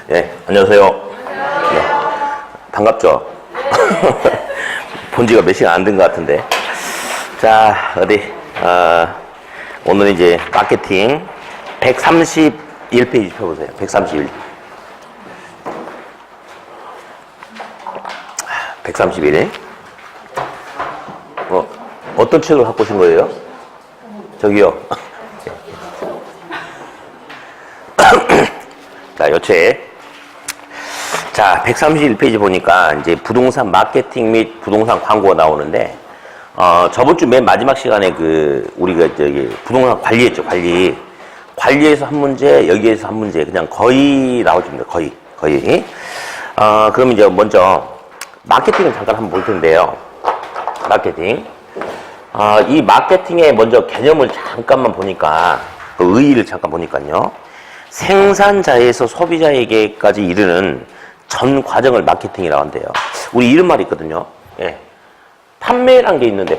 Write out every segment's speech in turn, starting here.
예, 안녕하세요. 네, 반갑죠? 본 지가 몇 시간 안 된 것 같은데. 자, 오늘 이제 마케팅 131페이지 펴보세요. 131. 131. 어떤 책을 갖고 오신 거예요? 저기요. 자, 요 책. 자, 131페이지 보니까 이제 부동산 마케팅 및 부동산 광고가 나오는데, 저번 주 맨 마지막 시간에 우리가 부동산 관리했죠, 관리. 관리에서 한 문제, 여기에서 한 문제, 그냥 거의 나와줍니다, 거의. 그럼 이제 먼저, 마케팅을 잠깐 한번 볼 텐데요. 마케팅. 이 마케팅의 먼저 개념을 잠깐만 보니까, 그 의의를 잠깐 보니까요. 생산자에서 소비자에게까지 이르는 전 과정을 마케팅이라고 한대요. 우리 이런 말이 있거든요. 예. 판매란 게 있는데,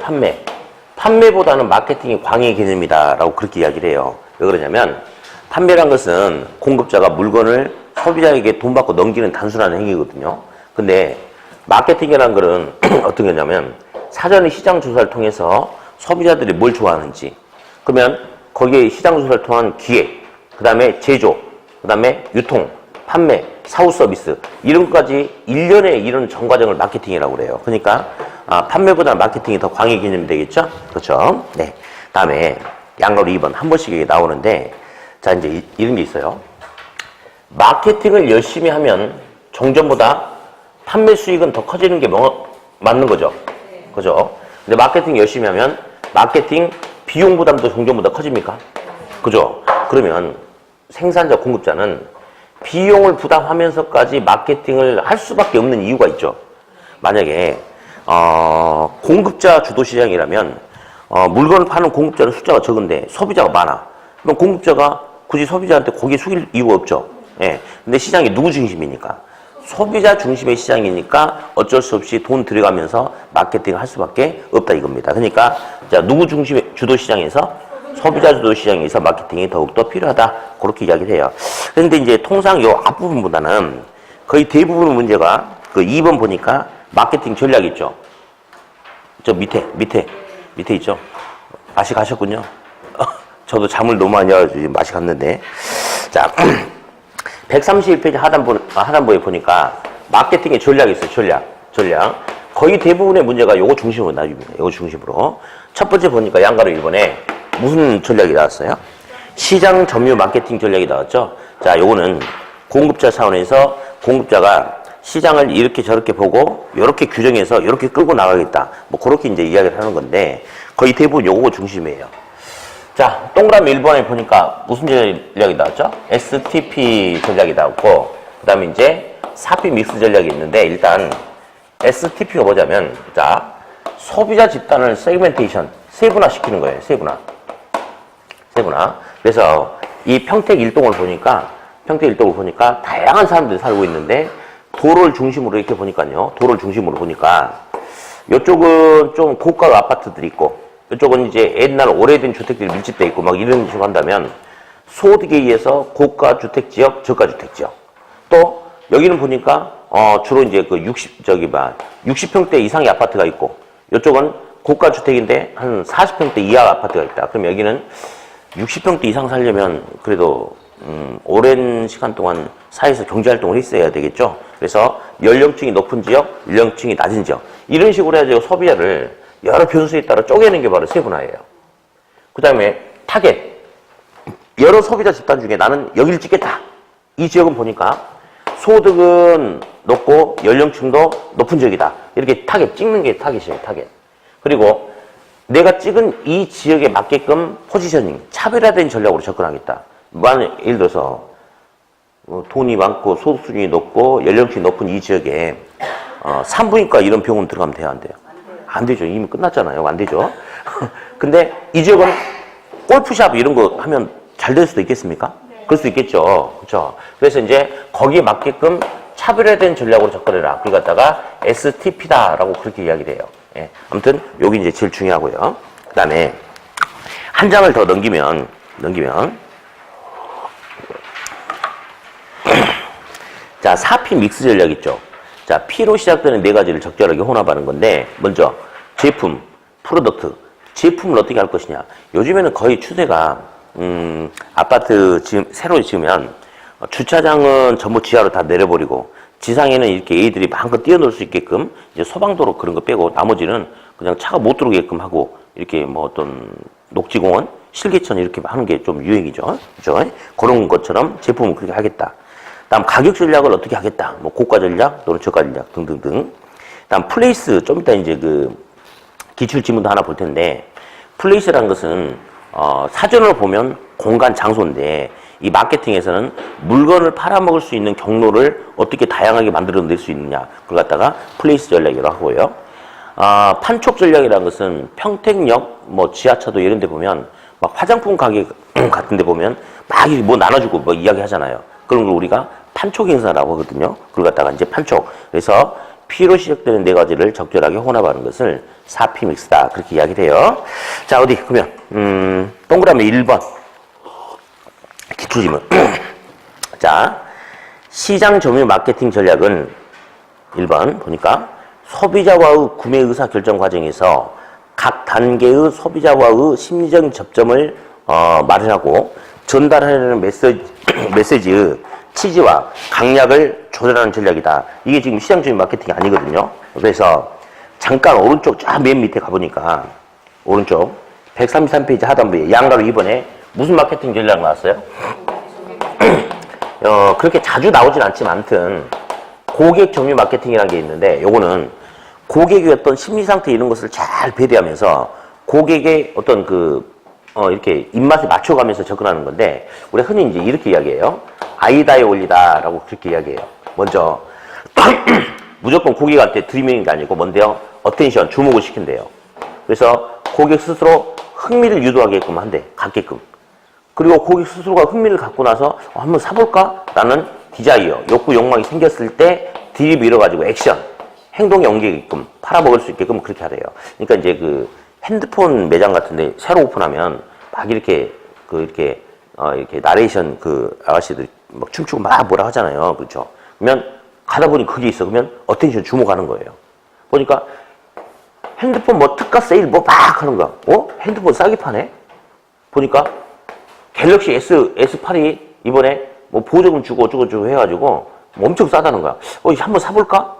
판매보다는 마케팅이 광의 개념이다라고 그렇게 이야기를 해요. 왜 그러냐면, 판매란 것은 공급자가 물건을 소비자에게 돈 받고 넘기는 단순한 행위거든요. 근데, 마케팅이라는 것은 어떤 거냐면, 사전에 시장 조사를 통해서 소비자들이 뭘 좋아하는지, 그러면 거기에 시장 조사를 통한 기획, 그 다음에 제조, 그 다음에 유통, 판매, 사후 서비스, 이런 것까지 일련의 이런 전 과정을 마케팅이라고 그래요. 그러니까, 판매보다 마케팅이 더 광의 개념이 되겠죠? 그렇죠? 네. 다음에, 양가로 2번, 한 번씩 이게 나오는데, 자, 이제 이런 게 있어요. 마케팅을 열심히 하면 종전보다 판매 수익은 더 커지는 게 맞는 거죠? 그죠? 근데 마케팅 열심히 하면 마케팅 비용 부담도 종전보다 커집니까? 그죠? 그러면 생산자, 공급자는 비용을 부담하면서까지 마케팅을 할 수밖에 없는 이유가 있죠. 만약에 공급자 주도 시장이라면 물건을 파는 공급자는 숫자가 적은데 소비자가 많아. 그럼 공급자가 굳이 소비자한테 고개 숙일 이유가 없죠. 예. 근데 시장이 누구 중심이니까? 소비자 중심의 시장이니까 어쩔 수 없이 돈 들여가면서 마케팅을 할 수밖에 없다 이겁니다. 그러니까 자, 누구 중심의 주도 시장에서 소비자 주도 시장에서 마케팅이 더욱더 필요하다. 그렇게 이야기를 해요. 그런데 이제 통상 요 앞부분보다는 거의 대부분의 문제가 그 2번 보니까 마케팅 전략 있죠. 저 밑에 있죠. 맛이 가셨군요. 저도 잠을 너무 많이 와가지고 맛이 갔는데. 자, 131페이지 하단부에 보니까 마케팅의 전략이 있어요. 전략. 거의 대부분의 문제가 요거 중심으로 나줍니다. 요거 중심으로. 첫 번째 보니까 양가로 1번에 무슨 전략이 나왔어요? 시장 점유 마케팅 전략이 나왔죠. 자, 요거는 공급자 차원에서 공급자가 시장을 이렇게 저렇게 보고 요렇게 규정해서 요렇게 끌고 나가겠다. 뭐 그렇게 이제 이야기를 하는 건데 거의 대부분 요거 중심이에요. 자, 동그라미 1번에 보니까 무슨 전략이 나왔죠? STP 전략이 나왔고, 그 다음에 이제 4P 믹스 전략이 있는데, 일단 STP가 뭐냐면, 자, 소비자 집단을 세그멘테이션, 세분화 시키는 거예요. 세분화. 그래서 이 평택 일동을 보니까 다양한 사람들이 살고 있는데, 도로를 중심으로 이렇게 보니까요. 이쪽은 좀 고가 아파트들이 있고, 이쪽은 이제 옛날 오래된 주택들이 밀집돼 있고 막 이런 식으로 한다면 소득에 의해서 고가 주택 지역, 저가 주택 지역. 또 여기는 보니까 주로 이제 그 60평대 이상의 아파트가 있고 이쪽은 고가 주택인데 한 40평대 이하 아파트가 있다. 그럼 여기는 60평대 이상 살려면 그래도 오랜 시간 동안 사회에서 경제 활동을 했어야 되겠죠. 그래서 연령층이 높은 지역, 연령층이 낮은 지역 이런 식으로 해야지 소비자를 여러 변수에 따라 쪼개는 게 바로 세분화예요. 그 다음에 타겟. 여러 소비자 집단 중에 나는 여기를 찍겠다. 이 지역은 보니까 소득은 높고 연령층도 높은 지역이다. 이렇게 타겟 찍는 게 타겟이에요. 타겟. 그리고 내가 찍은 이 지역에 맞게끔 포지셔닝, 차별화된 전략으로 접근하겠다. 예를 들어서 돈이 많고 소득 수준이 높고 연령층이 높은 이 지역에 산부인과 이런 병원 들어가면 돼요? 안 돼요? 안 되죠. 이미 끝났잖아요. 안 되죠. 근데 이 지역은 골프샵 이런 거 하면 잘 될 수도 있겠습니까? 네. 그럴 수 있겠죠. 그렇죠. 그래서 이제 거기에 맞게끔 차별화된 전략으로 접근해라. 그걸 갖다가 STP다라고 그렇게 이야기를 해요. 예. 아무튼 여기 이제 제일 중요하고요. 그 다음에 한 장을 더 넘기면 자, 4P 믹스 전략 있죠. 자, P로 시작되는 네 가지를 적절하게 혼합하는 건데, 먼저 제품, 프로덕트. 제품을 어떻게 할 것이냐. 요즘에는 거의 추세가 아파트 새로 지으면 주차장은 전부 지하로 다 내려버리고 지상에는 이렇게 애들이 마음껏 뛰어놀 수 있게끔 이제 소방도로 그런 거 빼고 나머지는 그냥 차가 못 들어오게끔 하고 이렇게 뭐 어떤 녹지공원, 실개천 이렇게 하는 게 좀 유행이죠. 그죠? 그런 것처럼 제품을 그렇게 하겠다. 다음 가격 전략을 어떻게 하겠다. 뭐 고가 전략 또는 저가 전략 등등등. 다음 플레이스 좀 이따 이제 그 기출 지문도 하나 볼 텐데 플레이스라는 것은 사전으로 보면 공간 장소인데 이 마케팅에서는 물건을 팔아먹을 수 있는 경로를 어떻게 다양하게 만들어낼 수 있느냐 그걸 갖다가 플레이스 전략이라고 하고요. 판촉 전략이라는 것은 평택역 뭐 지하차도 이런 데 보면 막 화장품 가게 같은 데 보면 막 뭐 나눠주고 뭐 이야기 하잖아요. 그런 걸 우리가 판촉 행사라고 하거든요. 그걸 갖다가 이제 판촉. 그래서 P로 시작되는 네 가지를 적절하게 혼합하는 것을 4P 믹스다. 그렇게 이야기를 해요. 자, 어디, 그러면, 동그라미 1번. 기초지문. 자, 시장 점유 마케팅 전략은 1번 보니까 소비자와의 구매 의사 결정 과정에서 각 단계의 소비자와의 심리적인 접점을 마련하고 전달하려는 메시지의 취지와 강약을 조절하는 전략이다. 이게 지금 시장적인 마케팅이 아니거든요. 그래서 잠깐 오른쪽 쫙 맨 밑에 가보니까 오른쪽 133페이지 하단부에 양가로 2번에 무슨 마케팅 전략 나왔어요? 그렇게 자주 나오진 않지만 아무튼 고객 점유 마케팅이라는 게 있는데 요거는 고객의 어떤 심리 상태 이런 것을 잘 배려하면서 고객의 어떤 이렇게 입맛에 맞춰가면서 접근하는 건데 우리 흔히 이제 이렇게 이야기해요. 아이다에 올리다라고 그렇게 이야기해요. 먼저 무조건 고객한테 드리미는 게 아니고 뭔데요? 어텐션, 주목을 시킨대요. 그래서 고객 스스로 흥미를 유도하게끔 한대, 갖게끔. 그리고 고객 스스로가 흥미를 갖고 나서 한번 사볼까? 라는 디자이어, 욕구, 욕망이 생겼을 때 들이밀어가지고 액션, 행동에 옮기게끔 팔아먹을 수 있게끔 그렇게 하래요. 그러니까 이제 그 핸드폰 매장 같은데 새로 오픈하면 막 이렇게 이렇게 나레이션 아가씨들이 막 춤추고 막 뭐라 하잖아요. 그렇죠? 그러면 가다 보니 그게 있어. 그러면 어텐션 주목하는 거예요. 보니까 핸드폰 뭐 특가 세일 뭐 막 하는 거야. 핸드폰 싸게 파네? 보니까 갤럭시 S8이 이번에 뭐 보조금 주고 어쩌고저쩌고 해가지고 뭐 엄청 싸다는 거야. 한번 사볼까?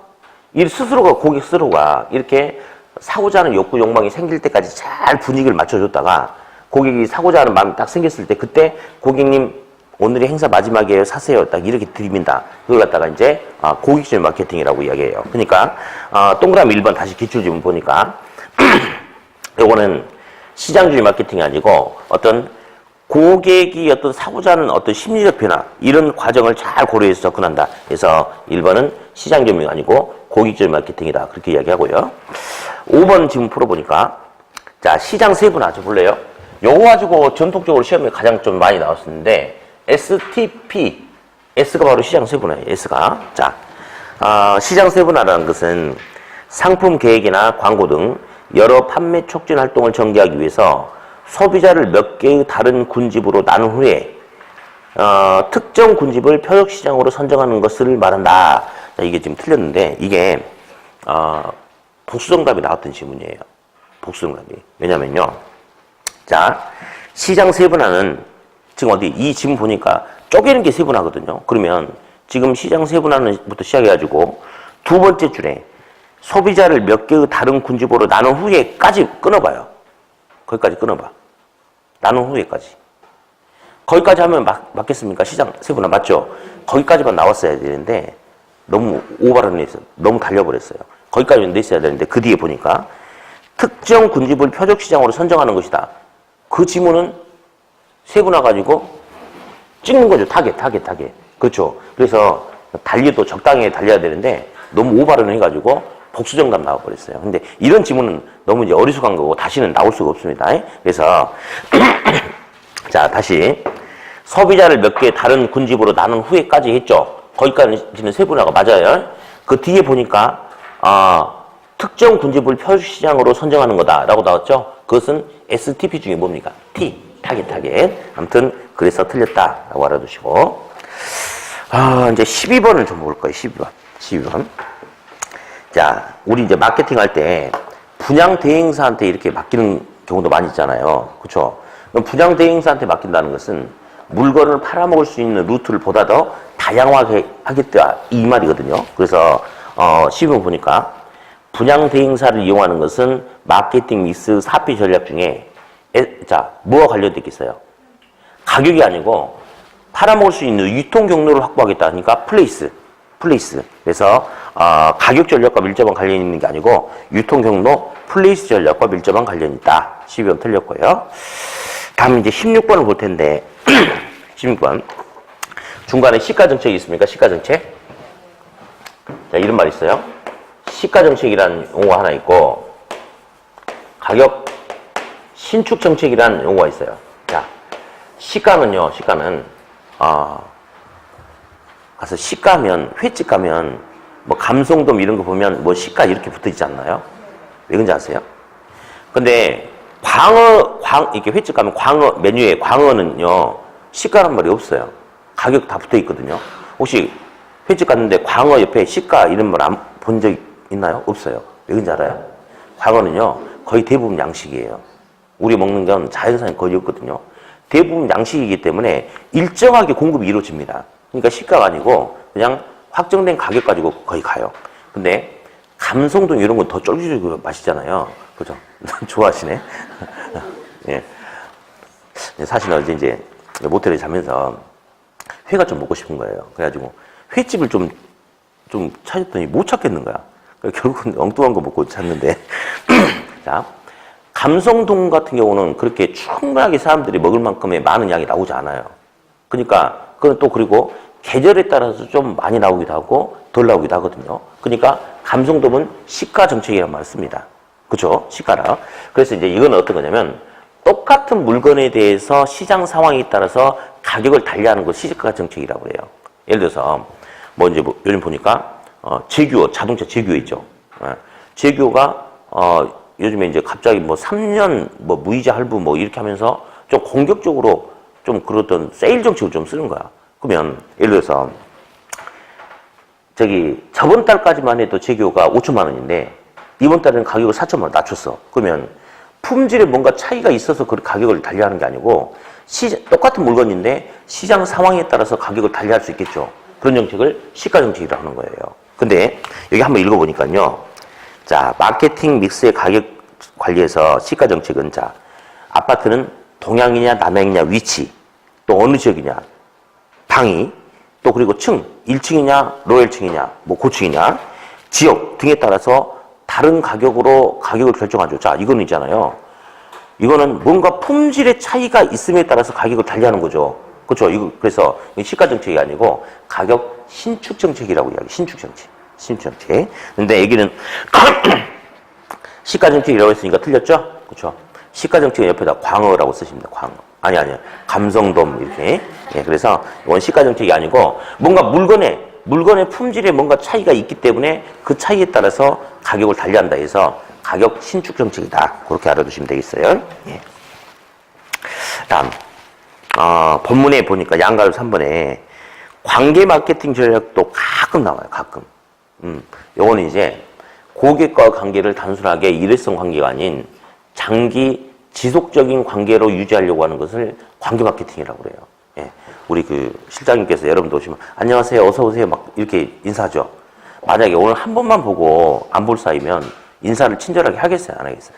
이 스스로가 고객 스스로가 이렇게 사고자 하는 욕구, 욕망이 생길 때까지 잘 분위기를 맞춰줬다가 고객이 사고자 하는 마음이 딱 생겼을 때 그때 고객님 오늘이 행사 마지막이에요. 사세요. 딱 이렇게 드립니다. 그걸 갖다가 이제 고객질 마케팅이라고 이야기해요. 그러니까 동그라미 1번 다시 기출지문 보니까 요거는 시장주의 마케팅이 아니고 어떤 고객이 어떤 사고자 하는 어떤 심리적 변화 이런 과정을 잘 고려해서 접근한다. 그래서 1번은 시장 점유가 아니고 고객질 마케팅이다. 그렇게 이야기하고요. 5번 지문 풀어보니까 자 시장 세분화 좀 볼래요? 요거 가지고 전통적으로 시험에 가장 좀 많이 나왔었는데 STP S가 바로 시장 세분화예요. S가 자 시장 세분화라는 것은 상품 계획이나 광고 등 여러 판매 촉진 활동을 전개하기 위해서 소비자를 몇 개의 다른 군집으로 나눈 후에 특정 군집을 표적 시장으로 선정하는 것을 말한다. 자, 이게 지금 틀렸는데 이게 복수정답이 나왔던 지문이에요. 복수정답이. 왜냐면요. 자, 시장 세분화는 지금 어디 이 지문 보니까 쪼개는 게 세분화거든요. 그러면 지금 시장 세분화부터 시작해가지고 두 번째 줄에 소비자를 몇 개의 다른 군집으로 나눈 후에까지 끊어봐요. 거기까지 끊어봐. 나눈 후에까지. 거기까지 하면 맞겠습니까? 시장 세분화 맞죠? 거기까지만 나왔어야 되는데 너무 오바를 했어요. 너무 달려버렸어요. 거기까지는 냈어야 되는데 그 뒤에 보니까 특정 군집을 표적 시장으로 선정하는 것이다. 그 지문은 세분화 가지고 찍는 거죠. 타겟. 그렇죠. 그래서 달리도 적당히 달려야 되는데 너무 오바를 해가지고 복수정답 나와버렸어요. 근데 이런 지문은 너무 이제 어리숙한 거고 다시는 나올 수가 없습니다. 그래서 자 다시 소비자를 몇 개 다른 군집으로 나눈 후에까지 했죠. 거기까지는 세분화가 맞아요. 그 뒤에 보니까 특정 군집을 표시시장으로 선정하는 거다라고 나왔죠. 그것은 STP 중에 뭡니까? T, 타겟. 아무튼 그래서 틀렸다라고 알아두시고 이제 12번을 좀 볼 거예요. 12번. 12번. 자, 우리 이제 마케팅 할 때 분양 대행사한테 이렇게 맡기는 경우도 많이 있잖아요. 그쵸? 그럼 분양 대행사한테 맡긴다는 것은 물건을 팔아먹을 수 있는 루트를 보다 더 다양하게 하겠다. 이 말이거든요. 그래서, 12번 보니까 분양 대행사를 이용하는 것은 마케팅 믹스 사피 전략 중에, 자, 뭐와 관련되어 있겠어요? 가격이 아니고 팔아먹을 수 있는 유통 경로를 확보하겠다. 그러니까 플레이스. 그래서 가격 전략과 밀접한 관련이 있는 게 아니고 유통 경로 플레이스 전략과 밀접한 관련이 있다. 12번 틀렸고요. 다음 이제 16번을 볼 텐데 16번 중간에 시가 정책이 있습니까? 시가 정책. 자, 이런 말 있어요. 시가 정책이라는 용어가 하나 있고 가격 신축 정책이라는 용어가 있어요. 자, 시가는요. 시가는 가서 시가면 횟집 가면 뭐 감성돔 이런 거 보면 뭐 시가 이렇게 붙어 있지 않나요? 왜 그런지 아세요? 근데 이렇게 횟집 가면 광어 메뉴에 광어는요 시가란 말이 없어요. 가격 다 붙어 있거든요. 혹시 횟집 갔는데 광어 옆에 시가 이런 말 본 적 있나요? 없어요. 왜 그런지 알아요? 광어는요 거의 대부분 양식이에요. 우리 먹는 건 자연산이 거의 없거든요. 대부분 양식이기 때문에 일정하게 공급이 이루어집니다. 그러니까 시가가 아니고 그냥 확정된 가격 가지고 거의 가요. 근데 감성돔 이런 건 더 쫄깃쫄깃 맛있잖아요. 그죠? 좋아하시네. 예. 사실은 어제 이제 모텔에 자면서 회가 좀 먹고 싶은 거예요. 그래가지고 횟집을 좀 찾았더니 못 찾겠는 거야. 결국은 엉뚱한 거 먹고 찾는데. 자, 감성돔 같은 경우는 그렇게 충분하게 사람들이 먹을 만큼의 많은 양이 나오지 않아요. 그러니까 그건 또 그리고 계절에 따라서 좀 많이 나오기도 하고 덜 나오기도 하거든요. 그러니까 감성돔은 시가 정책이라는 말을 씁니다. 그죠? 시가라. 그래서 이제 이건 어떤 거냐면 똑같은 물건에 대해서 시장 상황에 따라서 가격을 달리하는 걸 시가 정책이라고 해요. 예를 들어서 이제 요즘 보니까 제규어, 자동차 제규어 있죠. 제규어가 요즘에 이제 갑자기 3년 무이자 할부 이렇게 하면서 좀 공격적으로 좀 그렇던 세일 정책을 좀 쓰는 거야. 그러면 예를 들어서 저번 달까지만 해도 제규어가 5천만 원인데 이번 달에는 가격을 4천만 원 낮췄어. 그러면 품질에 뭔가 차이가 있어서 그 가격을 달리하는 게 아니고 똑같은 물건인데 시장 상황에 따라서 가격을 달리할 수 있겠죠. 그런 정책을 시가 정책이라고 하는 거예요. 근데 여기 한번 읽어보니까요. 자, 마케팅 믹스의 가격 관리에서 시가 정책은 자, 아파트는 동향이냐 남향이냐 위치 또 어느 지역이냐 방위 또 그리고 층 1층이냐 로열층이냐 고층이냐 지역 등에 따라서 다른 가격으로 가격을 결정하죠. 자, 이거는 있잖아요. 이거는 뭔가 품질의 차이가 있음에 따라서 가격을 달리하는 거죠. 그렇죠? 그래서 시가 정책이 아니고 가격 신축 정책이라고 이야기. 신축 정책. 근데 여기는 시가 정책이라고 했으니까 틀렸죠? 그렇죠? 시가 정책은 옆에다 광어라고 쓰십니다. 광어. 아니요. 감성돔 이렇게. 예, 그래서 이건 시가 정책이 아니고 뭔가 물건의 품질에 뭔가 차이가 있기 때문에 그 차이에 따라서 가격을 달리한다 해서 가격 신축 정책이다. 그렇게 알아두시면 되겠어요. 예. 다음, 본문에 보니까 양가로 3번에 관계 마케팅 전략도 가끔 나와요. 가끔. 요거는 이제 고객과 관계를 단순하게 일회성 관계가 아닌 장기 지속적인 관계로 유지하려고 하는 것을 관계 마케팅이라고 그래요. 예. 우리 실장님께서 여러분도 오시면 안녕하세요, 어서 오세요 막 이렇게 인사하죠. 만약에 오늘 한 번만 보고 안 볼 사이면 인사를 친절하게 하겠어요, 안 하겠어요?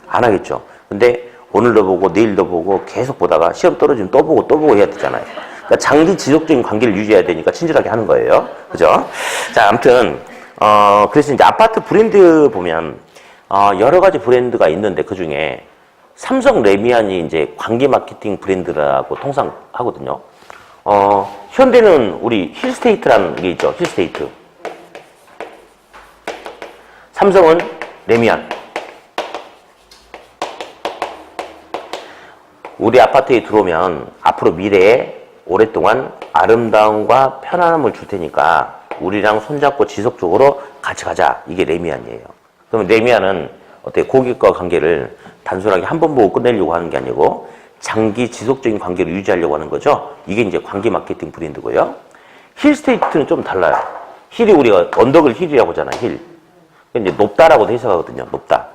안 하겠죠. 근데 오늘도 보고 내일도 보고 계속 보다가 시험 떨어지면 또 보고 해야 되잖아요. 그러니까 장기 지속적인 관계를 유지해야 되니까 친절하게 하는 거예요. 그죠? 자, 아무튼 그래서 이제 아파트 브랜드 보면 여러 가지 브랜드가 있는데 그 중에 삼성 레미안이 이제 관계 마케팅 브랜드라고 통상 하거든요. 현대는 우리 힐스테이트라는 게 있죠. 힐스테이트. 삼성은 레미안. 우리 아파트에 들어오면 앞으로 미래에 오랫동안 아름다움과 편안함을 줄 테니까 우리랑 손잡고 지속적으로 같이 가자. 이게 레미안이에요. 그러면 레미안은 고객과 관계를 단순하게 한 번 보고 끝내려고 하는 게 아니고 장기 지속적인 관계를 유지하려고 하는 거죠. 이게 이제 관계 마케팅 브랜드고요. 힐 스테이트는 좀 달라요. 힐이 우리가 언덕을 힐이라고 하잖아, 힐. 이제 높다라고도 해석하거든요, 높다.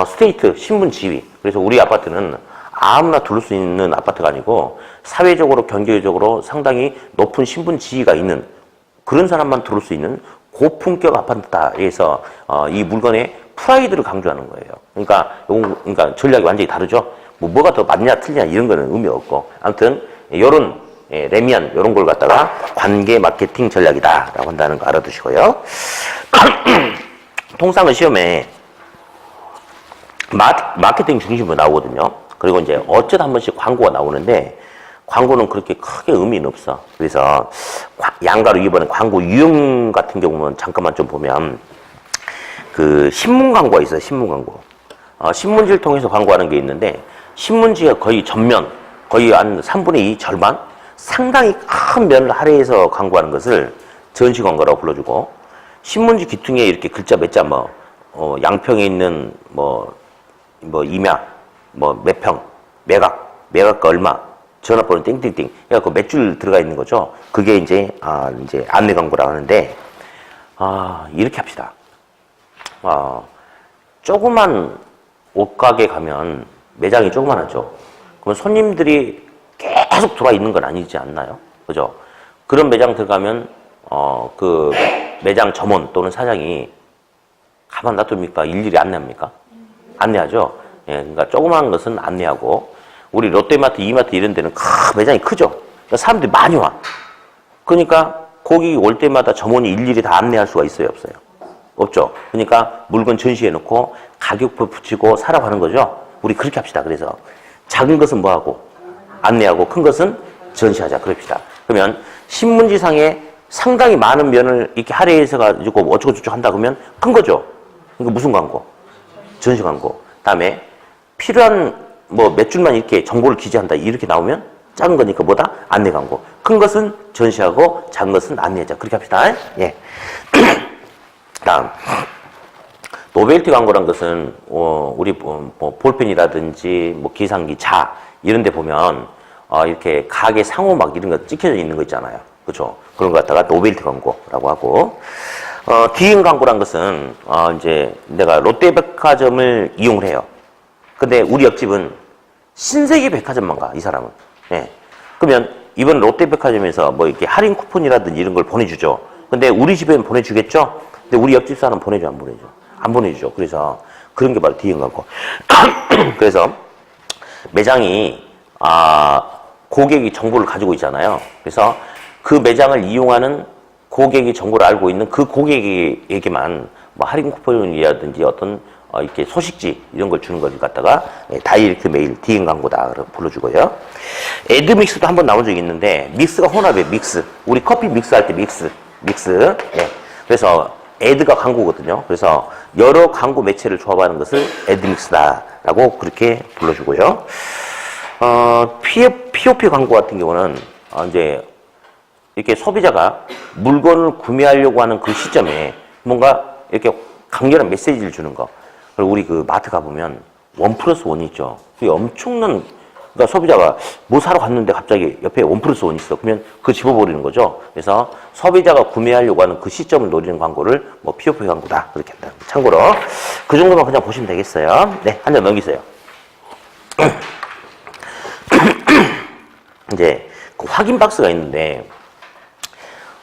스테이트, 신분 지위. 그래서 우리 아파트는 아무나 들을 수 있는 아파트가 아니고 사회적으로, 경제적으로 상당히 높은 신분 지위가 있는 그런 사람만 들을 수 있는 고품격 아파트다. 그래서 이 물건의 프라이드를 강조하는 거예요. 그러니까 전략이 완전히 다르죠. 뭐가 더 맞냐 틀리냐 이런 거는 의미 없고 아무튼 요런 레미안 이런 걸 갖다가 관계 마케팅 전략이다라고 한다는 거 알아두시고요. 통상은 시험에 마케팅 중심으로 나오거든요. 그리고 이제 어쩌다 한 번씩 광고가 나오는데 광고는 그렇게 크게 의미는 없어. 그래서 양가로 이번에 광고 유형 같은 경우는 잠깐만 좀 보면 그 신문 광고가 있어요. 신문 광고. 신문지를 통해서 광고하는 게 있는데 신문지가 거의 전면, 거의 한 3분의 2 절반 상당히 큰 면을 할애해서 광고하는 것을 전시 광고라고 불러주고 신문지 귀퉁이에 이렇게 글자 몇 자 양평에 있는 임야 몇 평, 매각가 얼마, 전화번호 땡땡땡 해갖고 몇 줄 들어가 있는 거죠. 그게 이제 안내 광고라고 하는데 이렇게 합시다. 조그만 옷가게 가면 매장이 조그만하죠. 그러면 손님들이 계속 들어와 있는 건 아니지 않나요? 그죠? 그런 매장 들어가면 그 매장 점원 또는 사장이 가만 놔둡니까? 일일이 안내합니까? 안내하죠. 예, 그러니까 조그마한 것은 안내하고 우리 롯데마트, 이마트 이런 데는 매장이 크죠. 그러니까 사람들이 많이 와. 그러니까 거기 올 때마다 점원이 일일이 다 안내할 수가 있어요, 없어요? 없죠. 그러니까 물건 전시해놓고 가격표 붙이고 사라고 하는 거죠. 우리 그렇게 합시다. 그래서 작은 것은 뭐하고 안내하고 큰 것은 전시하자. 그럽시다. 그러면 신문지상에 상당히 많은 면을 이렇게 할애해서 가지고 어쩌고저쩌고 한다 그러면 큰 거죠. 그러니까 무슨 광고? 전시 광고. 다음에 필요한 몇 줄만 이렇게 정보를 기재한다 이렇게 나오면 작은 거니까 뭐다? 안내 광고. 큰 것은 전시하고 작은 것은 안내하자. 그렇게 합시다. 예. 다음 노벨티 광고란 것은 우리 볼펜이라든지 기상기, 자 이런 데 보면 이렇게 가게 상호 막 이런 거 찍혀져 있는 거 있잖아요. 그렇죠? 그런 거 갖다가 노벨티 광고라고 하고 디응 광고란 것은 이제 내가 롯데백화점을 이용을 해요. 근데 우리 옆집은 신세계 백화점만 가, 이 사람은. 예. 그러면 이번 롯데백화점에서 이렇게 할인 쿠폰이라든지 이런 걸 보내주죠. 근데 우리 집에는 보내주겠죠? 근데 우리 옆집 사람 보내줘, 안 보내줘? 안 보내주죠. 그래서 그런 게 바로 디응 광고. 그래서 매장이 고객이 정보를 가지고 있잖아요. 그래서 그 매장을 이용하는 고객이 정보를 알고 있는 그 고객에게만 할인 쿠폰이라든지 어떤 이렇게 소식지 이런 걸 주는 걸 갖다가 다이렉트 메일 디응 광고다 불러주고요. 애드믹스도 한번 나온 적이 있는데 믹스가 혼합이에요. 믹스. 우리 커피 믹스 할 때 믹스. 네. 그래서 애드가 광고거든요. 그래서 여러 광고 매체를 조합하는 것을 애드믹스다라고 그렇게 불러주고요. POP 광고 같은 경우는 이제 이렇게 소비자가 물건을 구매하려고 하는 그 시점에 뭔가 이렇게 강렬한 메시지를 주는 거. 그리고 우리 그 마트 가보면 1+1 있죠. 그게 엄청난, 그러니까 소비자가 뭐 사러 갔는데 갑자기 옆에 1+1 있어. 그러면 그거 집어버리는 거죠. 그래서 소비자가 구매하려고 하는 그 시점을 노리는 광고를 POP 광고다. 그렇게 한다. 참고로 그 정도만 그냥 보시면 되겠어요. 네, 한 장 넘기세요. 이제 그 확인 박스가 있는데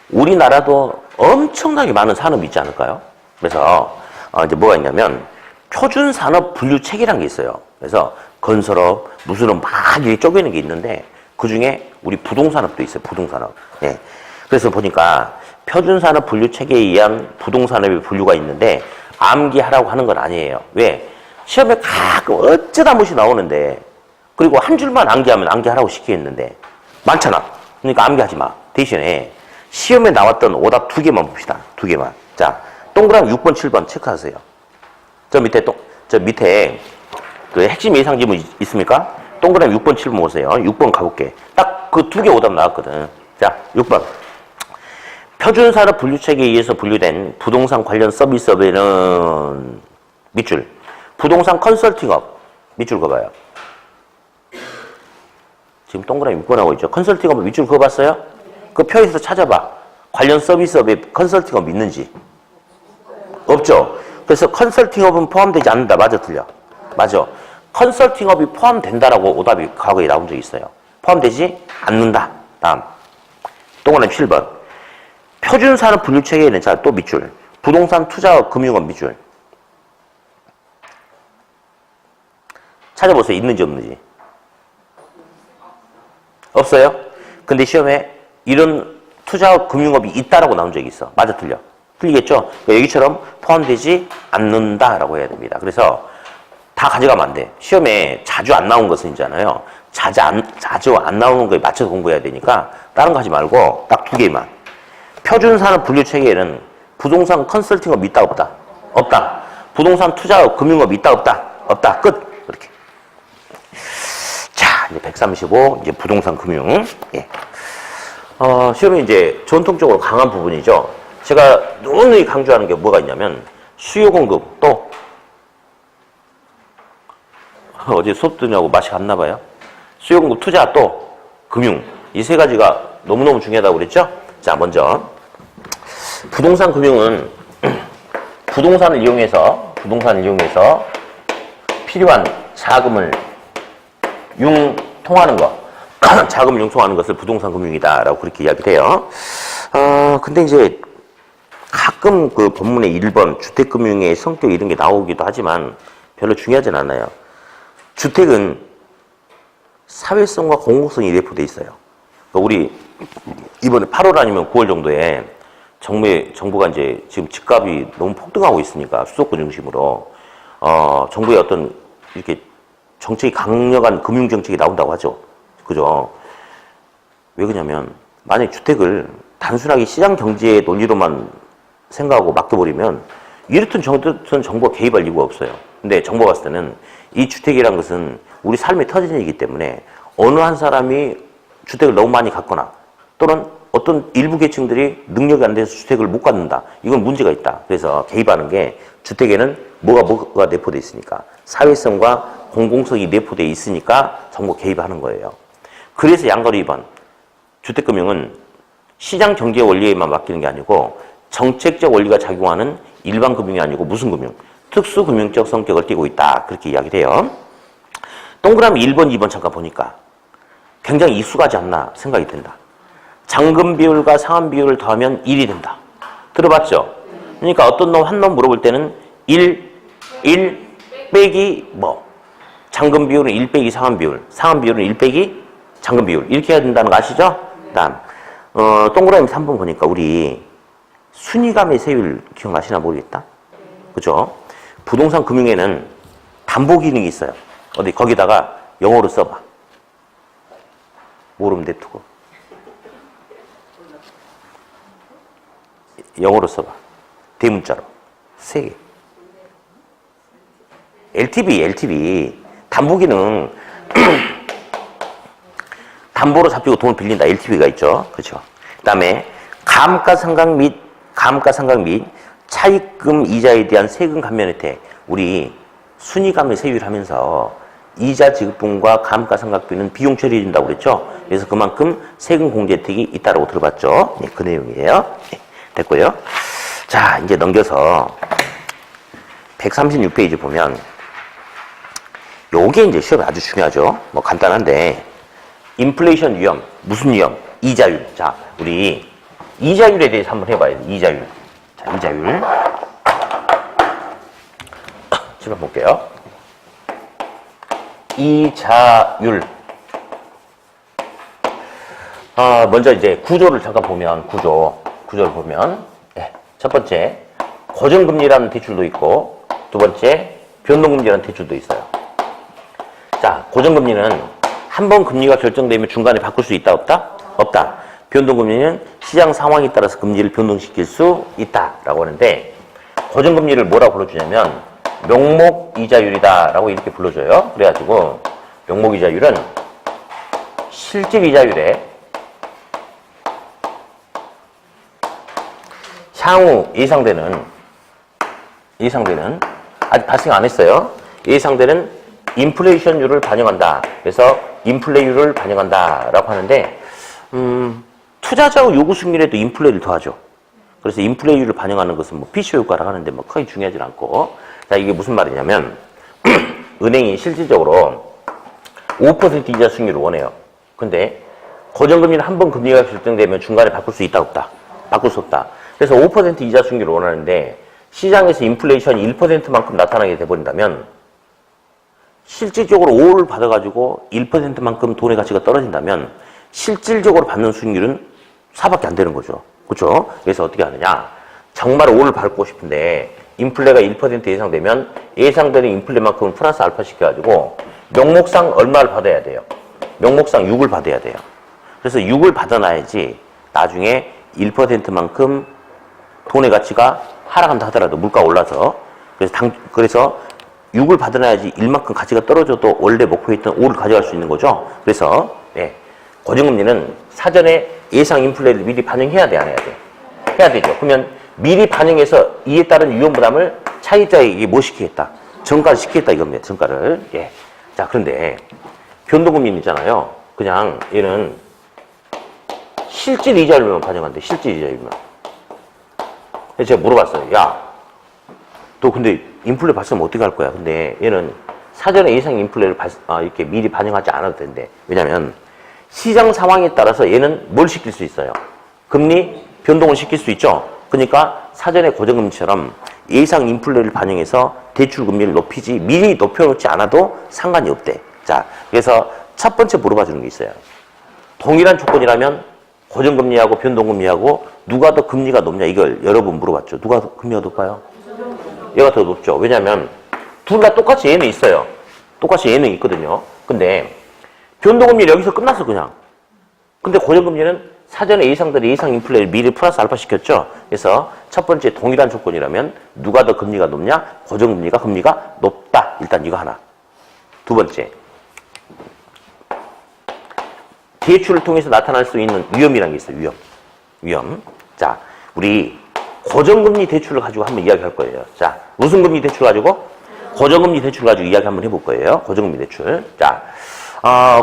우리나라도 엄청나게 많은 산업이 있지 않을까요? 그래서 이제 뭐가 있냐면 표준 산업 분류 체계라는 게 있어요. 그래서 건설업, 무슨업 막 이렇게 쪼개는 게 있는데 그 중에 우리 부동산업도 있어요. 부동산업. 예. 그래서 보니까 표준 산업 분류 체계에 의한 부동산업의 분류가 있는데 암기하라고 하는 건 아니에요. 왜? 시험에 가끔 어쩌다 한 번씩 나오는데 그리고 한 줄만 암기하면 암기하라고 시키겠는데 많잖아. 그러니까 암기하지 마. 대신에 시험에 나왔던 오답 2개만 봅시다. 2개만. 자, 동그라미 6번, 7번 체크하세요. 저 밑에 그 핵심 예상 지문 있습니까? 동그라미 6번, 7번 보세요. 6번 가볼게. 딱 그 2개 오답 나왔거든. 자, 6번. 표준산업 분류체계에 의해서 분류된 부동산 관련 서비스업에는 밑줄. 부동산 컨설팅업. 밑줄 그어봐요. 지금 동그라미 6번 하고 있죠. 컨설팅업 밑줄 그어봤어요? 그 표에서 찾아봐. 관련 서비스업에 컨설팅업 있는지? 없죠. 그래서 컨설팅업은 포함되지 않는다. 맞아, 틀려? 맞아. 컨설팅업이 포함된다라고 오답이 과거에 나온 적이 있어요. 포함되지 않는다. 다음. 동그라미 7번. 표준산업 분류체계에는 자, 또 밑줄. 부동산 투자업 금융업 밑줄. 찾아보세요. 있는지 없는지. 없어요? 근데 시험에 이런 투자업 금융업이 있다라고 나온 적이 있어. 맞아, 틀려? 틀리겠죠? 그러니까 여기처럼 포함되지 않는다라고 해야 됩니다. 그래서 다 가져가면 안 돼. 시험에 자주 안 나온 것은 있잖아요. 자주 안 나오는 거에 맞춰서 공부해야 되니까 다른 거 하지 말고 딱 2개만. 표준산업 분류체계에는 부동산 컨설팅업 있다 없다? 없다. 부동산 투자업 금융업 있다 없다? 없다. 끝. 이렇게. 자, 이제 135 이제 부동산 금융. 예. 시험이 이제 전통적으로 강한 부분이죠. 제가 누누이 강조하는 게 뭐가 있냐면 수요 공급 또 어제 수업 듣냐고 맛이 갔나 봐요. 수요 공급 투자 또 금융 이 세 가지가 너무너무 중요하다고 그랬죠. 자, 먼저 부동산 금융은 부동산을 이용해서 필요한 자금을 융통하는 것 자금을 융통하는 것을 부동산 금융이다라고 그렇게 이야기를 해요. 근데 이제 가끔 그 본문의 1번 주택금융의 성격 이런 게 나오기도 하지만 별로 중요하진 않아요. 주택은 사회성과 공공성이 내포되어 있어요. 그러니까 우리 이번에 8월 아니면 9월 정도에 정부가 이제 지금 집값이 너무 폭등하고 있으니까 수도권 중심으로 정부의 어떤 이렇게 정책이 강력한 금융 정책이 나온다고 하죠. 그죠? 왜 그러냐면 만약 주택을 단순하게 시장 경제의 논리로만 생각하고 맡겨버리면 이렇든 저렇든 정부가 개입할 이유가 없어요. 근데 정부가 봤을 때는 이 주택이란 것은 우리 삶의 터전이기 때문에 어느 한 사람이 주택을 너무 많이 갖거나 또는 어떤 일부 계층들이 능력이 안 돼서 주택을 못 갖는다. 이건 문제가 있다. 그래서 개입하는 게 주택에는 뭐가 내포되어 있으니까 사회성과 공공성이 내포되어 있으니까 정부가 개입하는 거예요. 그래서 양거리 2번 주택금융은 시장 경제 원리에만 맡기는 게 아니고 정책적 원리가 작용하는 일반 금융이 아니고 무슨 금융? 특수금융적 성격을 띠고 있다. 그렇게 이야기를 해요. 동그라미 1번, 2번 잠깐 보니까 굉장히 익숙하지 않나 생각이 든다. 잔금 비율과 상환 비율을 더하면 1이 된다. 들어봤죠? 그러니까 어떤 놈, 한 놈 물어볼 때는 1 빼기 뭐? 잔금 비율은 1 빼기 상환 비율, 상환 비율은 1 빼기 잔금 비율. 이렇게 해야 된다는 거 아시죠? 다음. 동그라미 3번 보니까 우리 순위감의 세율 기억나시나 모르겠다. 그죠? 부동산 금융에는 담보 기능이 있어요. 어디 거기다가 영어로 써봐. 모르면 냅두고. 영어로 써봐. 대문자로. 3개. LTV. 담보 기능. 담보로 잡히고 돈을 빌린다. LTV가 있죠. 그렇죠. 그 다음에 감가상각 및 차입금 이자에 대한 세금 감면 혜택. 우리 순위감을 세율 하면서 이자 지급분과 감가상각비는 비용 처리해준다고 그랬죠. 그래서 그만큼 세금 공제 혜택이 있다고 들어봤죠. 네, 그 내용이에요. 네, 됐고요. 자, 이제 넘겨서 136페이지 보면 요게 이제 시험에 아주 중요하죠. 뭐 간단한데 인플레이션 위험, 무슨 위험? 이자율. 자, 우리 이자율에 대해서 한번 해봐야 돼. 이자율. 자, 이자율. 질문 볼게요. 이자율. 먼저 이제 구조를 잠깐 보면, 구조를 보면, 네, 첫 번째, 고정금리라는 대출도 있고, 두 번째, 변동금리라는 대출도 있어요. 자, 고정금리는 한 번 금리가 결정되면 중간에 바꿀 수 있다, 없다? 없다. 변동금리는 시장 상황에 따라서 금리를 변동시킬 수 있다라고 하는데, 고정금리를 뭐라고 불러주냐면 명목이자율이다라고 이렇게 불러줘요. 그래가지고 명목이자율은 실질 이자율에 향후 예상되는 아직 발생 안 했어요. 예상되는 인플레이션율을 반영한다. 그래서 인플레이율을 반영한다라고 하는데 투자자 요구 수익률에도 인플레를 더하죠. 그래서 인플레이율을 반영하는 것은 뭐 피쇼 효과라고 하는데 뭐 크게 중요하지 않고. 자, 이게 무슨 말이냐면, 은행이 실질적으로 5% 이자 수익률을 원해요. 근데 고정금리는 한 번 금리가 결정되면 중간에 바꿀 수 있다, 없다? 바꿀 수 없다. 그래서 5% 이자 수익률을 원하는데 시장에서 인플레이션이 1%만큼 나타나게 돼버린다면 실질적으로 5를 받아가지고 1%만큼 돈의 가치가 떨어진다면 실질적으로 받는 수익률은 4밖에 안 되는 거죠. 그렇죠? 그래서 어떻게 하느냐? 정말 5를 받고 싶은데 인플레가 1% 예상되면 예상되는 인플레만큼은 플러스 알파 시켜가지고 명목상 얼마를 받아야 돼요? 명목상 6을 받아야 돼요. 그래서 6을 받아놔야지 나중에 1%만큼 돈의 가치가 하락한다 하더라도 물가 올라서 그래서 6을 받아놔야지 1만큼 가치가 떨어져도 원래 목표에 있던 5를 가져갈 수 있는 거죠. 그래서 고정금리는 사전에 예상 인플레를 미리 반영해야 돼, 안 해야 돼? 해야 되죠. 그러면 미리 반영해서 이에 따른 위험 부담을 차입자에게 뭐 시키겠다? 전가를 시키겠다 이겁니다. 전가를. 자, 그런데 변동금리는 있잖아요. 그냥 얘는 실질 이자율만 반영한대. 실질 이자율만. 그래서 제가 물어봤어요. 야, 너 근데 인플레 발생하면 어떻게 할 거야? 근데 얘는 사전에 예상 인플레를 이렇게 미리 반영하지 않아도 된대. 왜냐면 시장 상황에 따라서 얘는 뭘 시킬 수 있어요? 금리 변동을 시킬 수 있죠. 그러니까 사전에 고정금리처럼 예상 인플레를 반영해서 대출 금리를 높이지 미리 높여놓지 않아도 상관이 없대. 자, 그래서 첫 번째 물어봐 주는 게 있어요. 동일한 조건이라면 고정금리하고 변동금리하고 누가 더 금리가 높냐 이걸 여러 번 물어봤죠. 누가 더 금리가 높아요? 얘가 더 높죠. 왜냐하면 둘 다 똑같이 얘는 있어요. 똑같이 얘는 있거든요. 근데 변동금리는 여기서 끝났어 그냥. 근데 고정금리는 사전에 예상대로 예상 인플레를 미리 플러스 알파 시켰죠. 그래서 첫 번째 동일한 조건이라면 누가 더 금리가 높냐? 고정금리가 금리가 높다. 일단 이거 하나. 두 번째. 대출을 통해서 나타날 수 있는 위험이라는 게 있어요. 위험. 자, 우리 고정금리 대출을 가지고 한번 이야기할 거예요. 자, 무슨 금리 대출 가지고? 고정금리 대출 가지고 이야기 한번 해볼 거예요. 고정금리 대출. 자,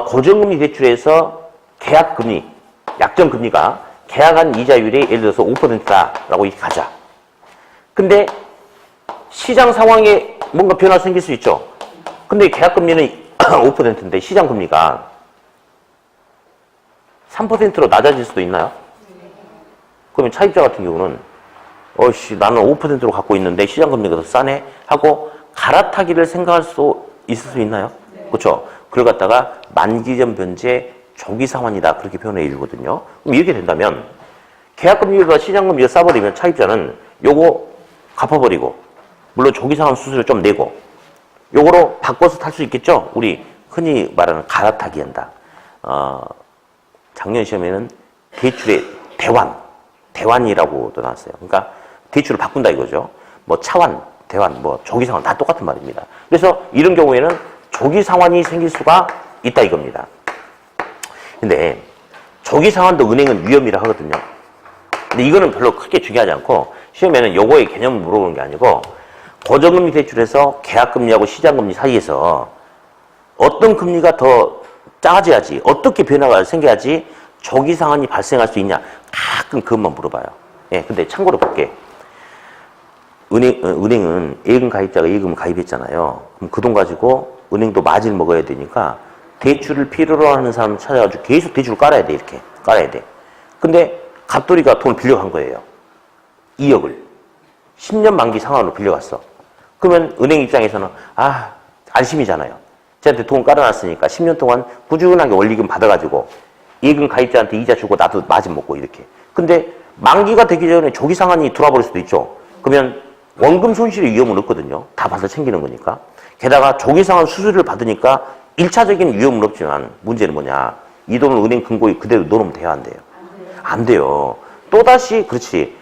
고정금리 대출에서 계약금리, 약정금리가 계약한 이자율이 예를 들어서 5%다라고 이렇게 가자. 근데 시장 상황에 뭔가 변화가 생길 수 있죠. 근데 계약금리는 5%인데 시장금리가 3%로 낮아질 수도 있나요? 그러면 차입자 같은 경우는 나는 5%로 갖고 있는데 시장금리가 더 싸네? 하고 갈아타기를 생각할 수 있을 수 있나요? 그렇죠? 그걸 갖다가 만기전 변제 조기 상환이다 그렇게 표현해 주거든요. 그럼 이렇게 된다면 계약금리보다 시장금리가 싸버리면 차입자는 요거 갚아버리고 물론 조기 상환 수수료 좀 내고 요거로 바꿔서 탈 수 있겠죠? 우리 흔히 말하는 갈아타기 한다. 작년 시험에는 대출의 대환이라고도 나왔어요. 그러니까 대출을 바꾼다 이거죠. 뭐 차환, 대환, 뭐 조기 상환 다 똑같은 말입니다. 그래서 이런 경우에는 조기 상환이 생길 수가 있다 이겁니다. 근데 조기 상환도 은행은 위험이라 하거든요. 근데 이거는 별로 크게 중요하지 않고 시험에는 요거의 개념을 물어보는 게 아니고 고정금리 대출에서 계약금리하고 시장금리 사이에서 어떤 금리가 더 작아져야지 어떻게 변화가 생겨야지 조기 상환이 발생할 수 있냐 가끔 그것만 물어봐요. 근데 참고로 볼게. 은행은 예금 가입자가 예금 가입했잖아요. 그럼 그 돈 가지고 은행도 마진을 먹어야 되니까 대출을 필요로 하는 사람 찾아가지고 계속 대출을 깔아야 돼. 이렇게 깔아야 돼. 근데 갑돌이가 돈을 빌려간 거예요. 2억을 10년 만기 상환으로 빌려갔어. 그러면 은행 입장에서는 안심이잖아요. 쟤한테 돈 깔아놨으니까 10년 동안 꾸준하게 원리금 받아가지고 예금 가입자한테 이자 주고 나도 마진 먹고 이렇게. 근데 만기가 되기 전에 조기 상환이 들어와 버릴 수도 있죠. 그러면 원금 손실의 위험은 없거든요. 다 받아 챙기는 거니까. 게다가 조기 상환 수수료를 받으니까 1차적인 위험은 없지만 문제는 뭐냐. 이 돈을 은행 금고에 그대로 넣으면 돼요, 안 돼요? 안 돼요. 또다시 그렇지.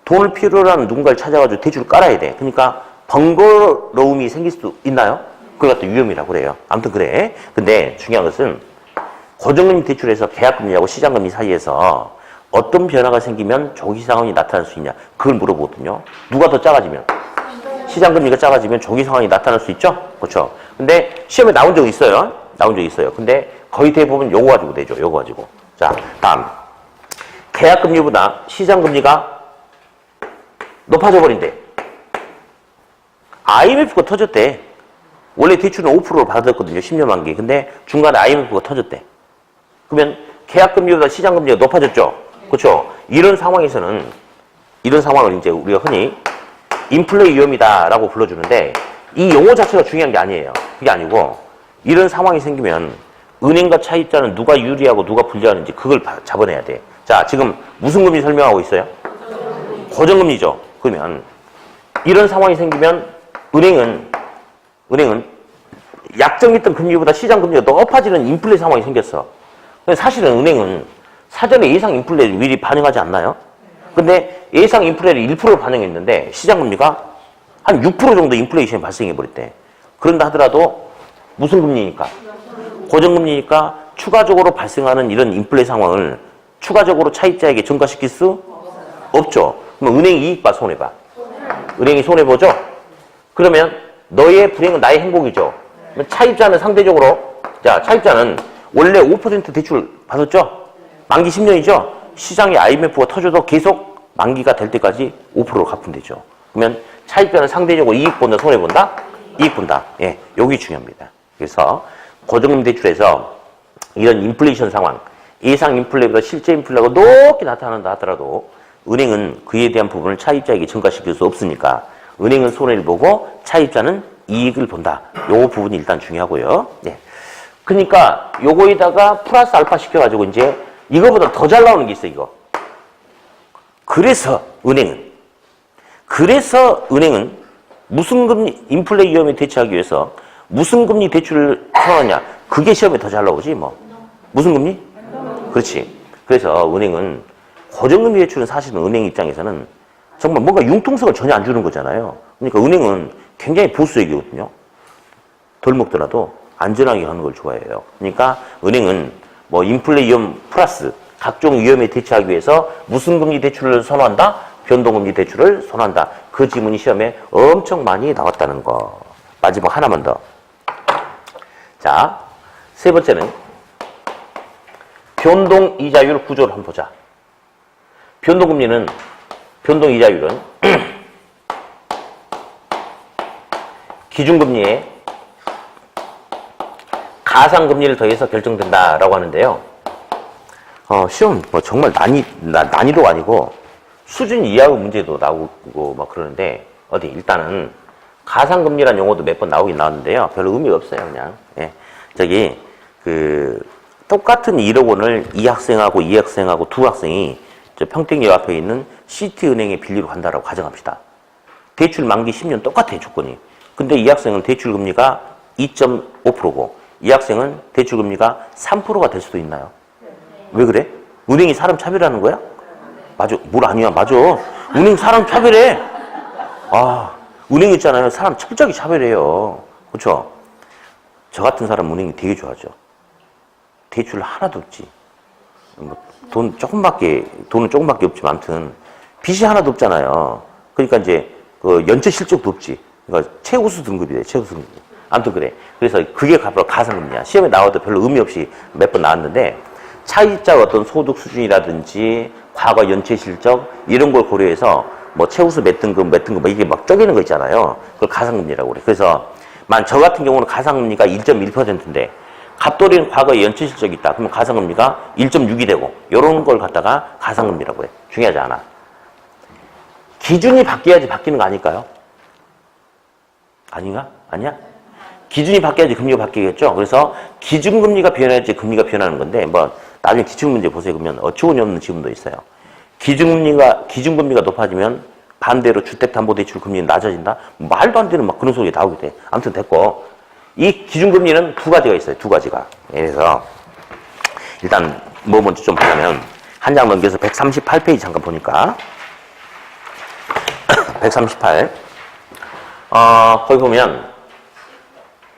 돈을 필요로 하는 누군가를 찾아가지고 대출을 깔아야 돼. 그러니까 번거로움이 생길 수도 있나요? 그걸 갖다 위험이라고 그래요. 아무튼 그래. 근데 중요한 것은 고정금리 대출에서 계약금리하고 시장금리 사이에서 어떤 변화가 생기면 조기 상환이 나타날 수 있냐. 그걸 물어보거든요. 누가 더 작아지면? 시장금리가 작아지면 조기 상환이 나타날 수 있죠? 그렇죠? 근데 시험에 나온 적이 있어요. 나온 적이 있어요. 근데 거의 대부분 요거 가지고 되죠. 요거 가지고. 자, 다음. 계약금리보다 시장금리가 높아져 버린대. IMF가 터졌대. 원래 대출은 5%를 받았거든요. 10년 만기. 근데 중간에 IMF가 터졌대. 그러면 계약금리보다 시장금리가 높아졌죠. 그렇죠? 이런 상황에서는 이런 상황을 이제 우리가 흔히 인플레 위험이다라고 불러주는데 이 용어 자체가 중요한 게 아니에요. 그게 아니고 이런 상황이 생기면 은행과 차입자는 누가 유리하고 누가 불리하는지 그걸 잡아내야 돼. 자, 지금 무슨 금리 설명하고 있어요? 고정금리죠. 그러면 이런 상황이 생기면 은행은 약정했던 금리보다 시장 금리가 높아지는 인플레 상황이 생겼어. 사실은 은행은 사전에 예상 인플레를 미리 반영하지 않나요? 근데 예상 인플레를 1%를 반영했는데 시장 금리가 한 6% 정도 인플레이션이 발생해 버렸대. 그런다 하더라도 무슨 금리니까? 고정금리니까 추가적으로 발생하는 이런 인플레 상황을 추가적으로 차입자에게 전가시킬 수 없죠. 그럼 은행이 이익 봐, 손해 봐? 은행이 손해 보죠? 그러면 너의 불행은 나의 행복이죠. 차입자는 상대적으로, 자, 차입자는 원래 5% 대출 받았죠? 만기 10년이죠? 시장에 IMF가 터져도 계속 만기가 될 때까지 5%를 갚으면 되죠. 그러면 차입자는 상대적으로 이익 본다, 손해 본다? 이익 본다. 예, 여기 중요합니다. 그래서 고정금 대출에서 이런 인플레이션 상황, 예상 인플레보다 실제 인플레가 높게 나타난다 하더라도 은행은 그에 대한 부분을 차입자에게 전가시킬 수 없으니까 은행은 손해를 보고 차입자는 이익을 본다. 요 부분이 일단 중요하고요. 예. 그러니까 요거에다가 플러스 알파 시켜가지고 이제 이거보다 더 잘 나오는 게 있어, 이거. 그래서 은행은 무슨 금리, 인플레 위험에 대처하기 위해서 무슨 금리 대출을 선호하냐. 그게 시험에 더 잘 나오지, 뭐. 무슨 금리? 그렇지. 그래서 은행은 고정금리 대출은 사실은 은행 입장에서는 정말 뭔가 융통성을 전혀 안 주는 거잖아요. 그러니까 은행은 굉장히 보수적이거든요. 덜 먹더라도 안전하게 하는 걸 좋아해요. 그러니까 은행은 뭐 인플레 위험 플러스 각종 위험에 대처하기 위해서 무슨 금리 대출을 선호한다? 변동금리 대출을 선호한다. 그 지문이 시험에 엄청 많이 나왔다는 거. 마지막 하나만 더. 자, 세 번째는 변동이자율 구조를 한번 보자. 변동이자율은 기준금리에 가상금리를 더해서 결정된다라고 하는데요. 시험 뭐 정말 난이도가 아니고 수준 이하의 문제도 나오고 막 그러는데 어디 일단은 가상금리란 용어도 몇 번 나오긴 나왔는데요. 별로 의미가 없어요, 그냥. 예. 저기 똑같은 1억 원을 이 학생하고 이 학생하고 두 학생이 저 평택역 앞에 있는 시티은행에 빌리러 간다라고 가정합시다. 대출 만기 10년 똑같아요, 조건이. 근데 이 학생은 대출 금리가 2.5%고 이 학생은 대출 금리가 3%가 될 수도 있나요? 왜 그래? 은행이 사람 차별하는 거야? 맞아. 뭘 아니야. 맞아. 은행 사람 차별해. 은행 있잖아요. 사람 철저하게 차별해요. 그렇죠? 저 같은 사람 은행이 되게 좋아하죠. 대출 하나도 없지. 돈은 조금밖에 없지만 아무튼 빚이 하나도 없잖아요. 그러니까 이제 그 연체 실적도 없지. 그러니까 최우수 등급이래. 최우수 등급. 아무튼 그래. 그래서 그게 바로 가상금리야. 시험에 나와도 별로 의미 없이 몇 번 나왔는데 차입자 어떤 소득 수준이라든지 과거 연체 실적 이런 걸 고려해서 뭐 최우수 몇 등급 뭐 이게 막 쪼개는 거 있잖아요. 그걸 가상금리라고 그래. 그래서 저 같은 경우는 가상금리가 1.1%인데 갑돌이는 과거에 연체 실적이 있다. 그러면 가상금리가 1.6이 되고 이런 걸 갖다가 가상금리라고 해. 중요하지 않아. 기준이 바뀌어야지 바뀌는 거 아닐까요? 아닌가? 아니야? 기준이 바뀌어야지 금리가 바뀌겠죠? 그래서 기준금리가 변해야지 금리가 변하는 건데 뭐 나중에 기출문제 보세요. 그러면 어처구니 없는 지문도 있어요. 기준금리가 높아지면 반대로 주택담보대출 금리는 낮아진다? 말도 안 되는 막 그런 소리가 나오게 돼. 아무튼 됐고 이 기준금리는 두 가지가 있어요. 두 가지가. 그래서 일단 뭐 먼저 좀 보자면 한 장 넘겨서 138페이지 잠깐 보니까 138 거기 보면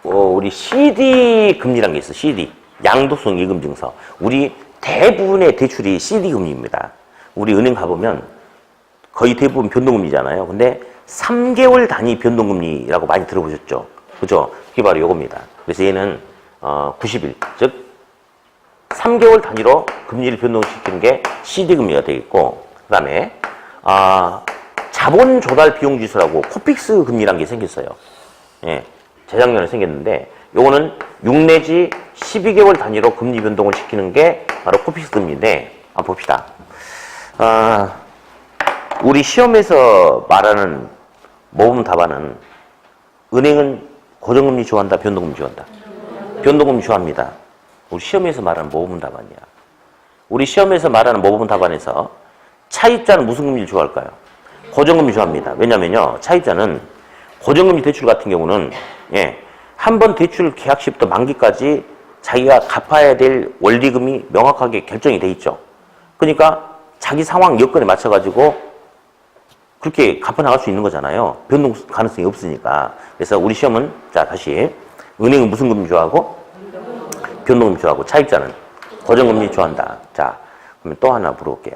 우리 CD 금리라는 게 있어. CD 양도성 예금 증서. 우리 대부분의 대출이 CD 금리입니다. 우리 은행 가보면 거의 대부분 변동금리잖아요. 근데 3개월 단위 변동금리라고 많이 들어보셨죠? 그죠? 그게 바로 요겁니다. 그래서 얘는 90일, 즉 3개월 단위로 금리를 변동시키는 게 CD금리가 되겠고, 그 다음에 자본 조달 비용 지수라고 코픽스 금리라는 게 생겼어요. 예, 재작년에 생겼는데 요거는 6 내지 12개월 단위로 금리 변동을 시키는 게 바로 코픽스 금리인데, 한번 봅시다. 우리 시험에서 말하는 모범 답안은 은행은 고정금리 좋아한다, 변동금리 좋아한다? 변동금리 좋아합니다. 우리 시험에서 말하는 모범 답안이야. 우리 시험에서 말하는 모범 답안에서 차입자는 무슨 금리를 좋아할까요? 고정금리 좋아합니다. 왜냐면요, 차입자는 고정금리 대출 같은 경우는 한 번 대출 계약 시부터 만기까지 자기가 갚아야 될 원리금이 명확하게 결정이 돼 있죠. 그러니까 자기 상황 여건에 맞춰가지고 그렇게 갚아나갈 수 있는 거잖아요. 변동 가능성이 없으니까. 그래서 우리 시험은, 자, 다시. 은행은 무슨 금리 좋아하고? 변동금리 좋아하고, 차입자는 고정금리 좋아한다. 자, 그러면 또 하나 물어볼게요.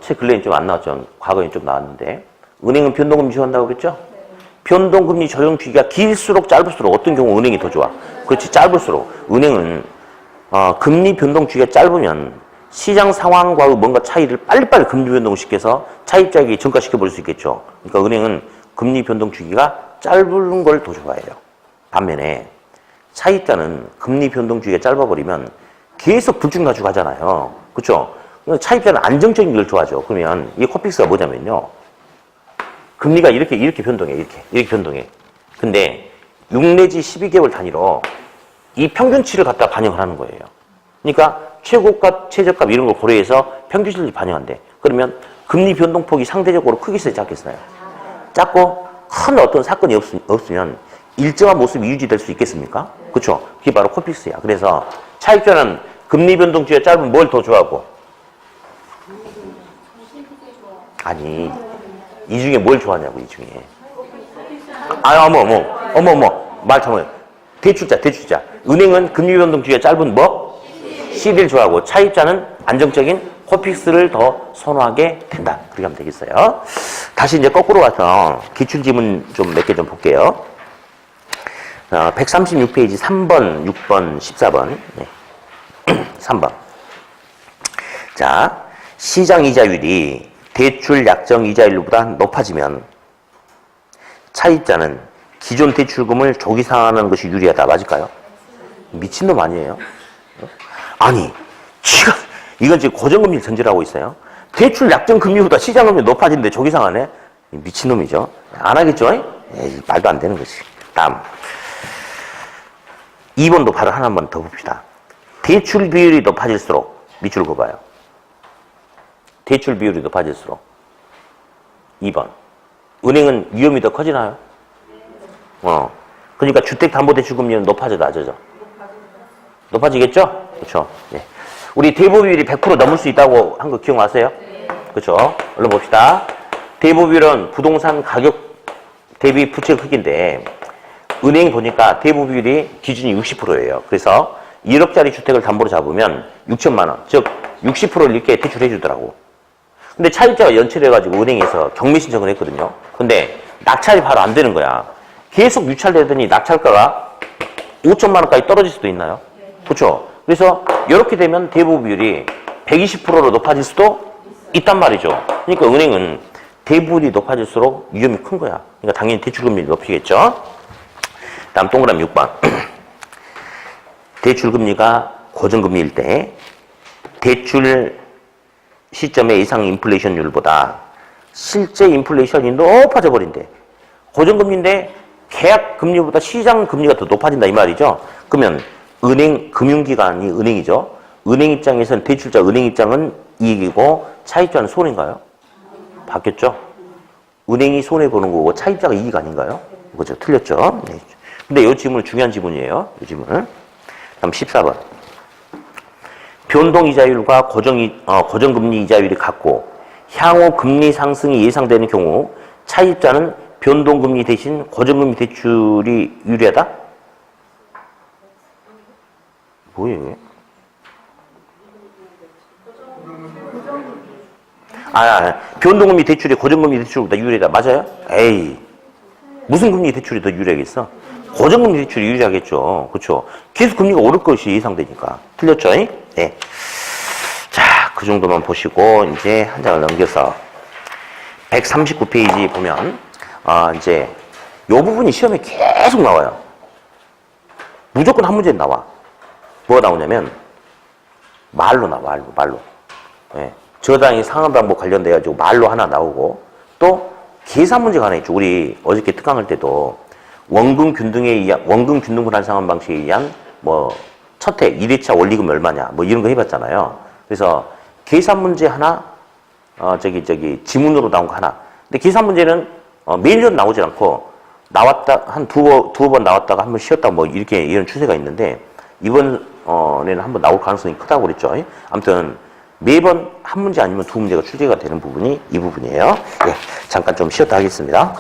책 근래엔 좀 안 나왔죠. 과거엔 좀 나왔는데. 은행은 변동금리 좋아한다고 그랬죠? 변동금리 조정 주기가 길수록 짧을수록 어떤 경우 은행이 더 좋아? 그렇지, 짧을수록. 은행은 금리 변동 주기가 짧으면 시장 상황과의 뭔가 차이를 빨리빨리 금리 변동을 시켜서 차입자에게 전가시켜버릴 수 있겠죠. 그러니까 은행은 금리 변동 주기가 짧은 걸 더 좋아해요. 반면에 차입자는 금리 변동 주기가 짧아버리면 계속 불쭉나쭉 하잖아요. 그렇죠? 차입자는 안정적인 걸 좋아하죠. 그러면 이 코픽스가 뭐냐면요, 금리가 이렇게 변동해. 이렇게 변동해. 근데 6 내지 12개월 단위로 이 평균치를 갖다 반영을 하는 거예요. 그러니까 최고값, 최저값 이런 걸 고려해서 평균치를 반영한대. 그러면 금리 변동폭이 상대적으로 크겠어요, 작겠어요? 작고 큰 어떤 사건이 없으면 일정한 모습이 유지될 수 있겠습니까? 그렇죠? 그게 바로 코픽스야. 그래서 차입자는 금리 변동 주기가 짧으면 뭘 더 좋아하고? 아니, 이 중에 뭘 좋아하냐고, 이 중에. 어머. 말 잘못해. 대출자. 은행은 금리 변동 주기가 짧은 뭐? CD를 좋아하고, 차입자는 안정적인 코픽스를 더 선호하게 된다. 그렇게 하면 되겠어요. 다시 이제 거꾸로 가서 기출지문 좀 몇 개 좀 볼게요. 136페이지 3번, 6번, 14번. 네. 3번. 자, 시장 이자율이 대출 약정 이자율보다 높아지면 차입자는 기존 대출금을 조기 상환하는 것이 유리하다. 맞을까요? 미친놈 아니에요? 아니, 이건 지금 고정금리를 전제로 하고 있어요. 대출 약정 금리보다 시장 금리 높아지는데 조기 상환해? 미친놈이죠. 안 하겠죠? 에이, 말도 안 되는 거지. 다음. 2번도 바로 하나만 더 봅시다. 대출 비율이 높아질수록, 밑줄 그어봐요. 대출 비율이 높아질수록. 2번. 은행은 위험이 더 커지나요? 그러니까 주택담보대출금리는 높아져, 낮아져? 높아지겠죠? 그렇죠. 네. 우리 대부 비율이 100% 넘을 수 있다고 한 거 기억나세요? 그렇죠. 얼른 봅시다. 대부 비율은 부동산 가격 대비 부채 크기인데 은행 보니까 대부 비율이 기준이 60%예요. 그래서 1억짜리 주택을 담보로 잡으면 6천만 원, 즉 60%를 이렇게 대출해 주더라고. 근데 차입자가 연체해가지고 은행에서 경매 신청을 했거든요. 근데 낙찰이 바로 안 되는 거야. 계속 유찰되더니 낙찰가가 5천만 원까지 떨어질 수도 있나요? 그렇죠. 그래서 이렇게 되면 대부 비율이 120%로 높아질 수도 있단 말이죠. 그러니까 은행은 대부율이 높아질수록 위험이 큰 거야. 그러니까 당연히 대출금리를 높이겠죠. 다음 동그라미 6번. 대출금리가 고정금리일 때 대출 시점의 예상 인플레이션율보다 실제 인플레이션이 높아져 버린대. 고정금리인데 계약 금리보다 시장 금리가 더 높아진다 이 말이죠. 그러면 은행, 금융기관이 은행이죠. 은행 입장에서는 대출자 은행 입장은 이익이고 차입자는 손해인가요? 바뀌었죠? 은행이 손해보는 거고 차입자가 이익 아닌가요? 그죠? 틀렸죠? 네. 근데 이 질문은 중요한 지문이에요. 이 질문은. 다음 14번. 변동이자율과 고정금리 이자율이 같고 향후 금리 상승이 예상되는 경우 차입자는 변동금리 대신 고정금리 대출이 유리하다? 뭐예요? 변동금리 대출이 고정금리 대출보다 유리하다. 맞아요? 에이, 무슨 금리 대출이 더 유리하겠어? 고정금리 대출이 유리하겠죠. 그렇죠? 계속 금리가 오를 것이 예상되니까. 틀렸죠? 예. 자, 그 정도만 보시고 이제 한 장을 넘겨서 139페이지 보면 이제 요 부분이 시험에 계속 나와요. 무조건 한 문제는 나와. 뭐가 나오냐면 말로 나와. 말로. 예. 저당이 상한방법 관련돼 가지고 말로 하나 나오고 또 계산 문제가 하나 있죠. 우리 어저께 특강할 때도 원금 균등에 의한 원금 균등 분할 상환 방식에 의한 뭐 첫해 1회차 원리금 얼마냐 뭐 이런 거 해봤잖아요. 그래서 계산 문제 하나 지문으로 나온 거 하나. 근데 계산 문제는 매년 나오지 않고 나왔다 한 두어 번 나왔다가 한 번 쉬었다 뭐 이렇게 이런 추세가 있는데 이번에는 한번 나올 가능성이 크다고 그랬죠. 아무튼 매번 한 문제 아니면 두 문제가 출제가 되는 부분이 이 부분이에요. 예, 잠깐 좀 쉬었다 하겠습니다.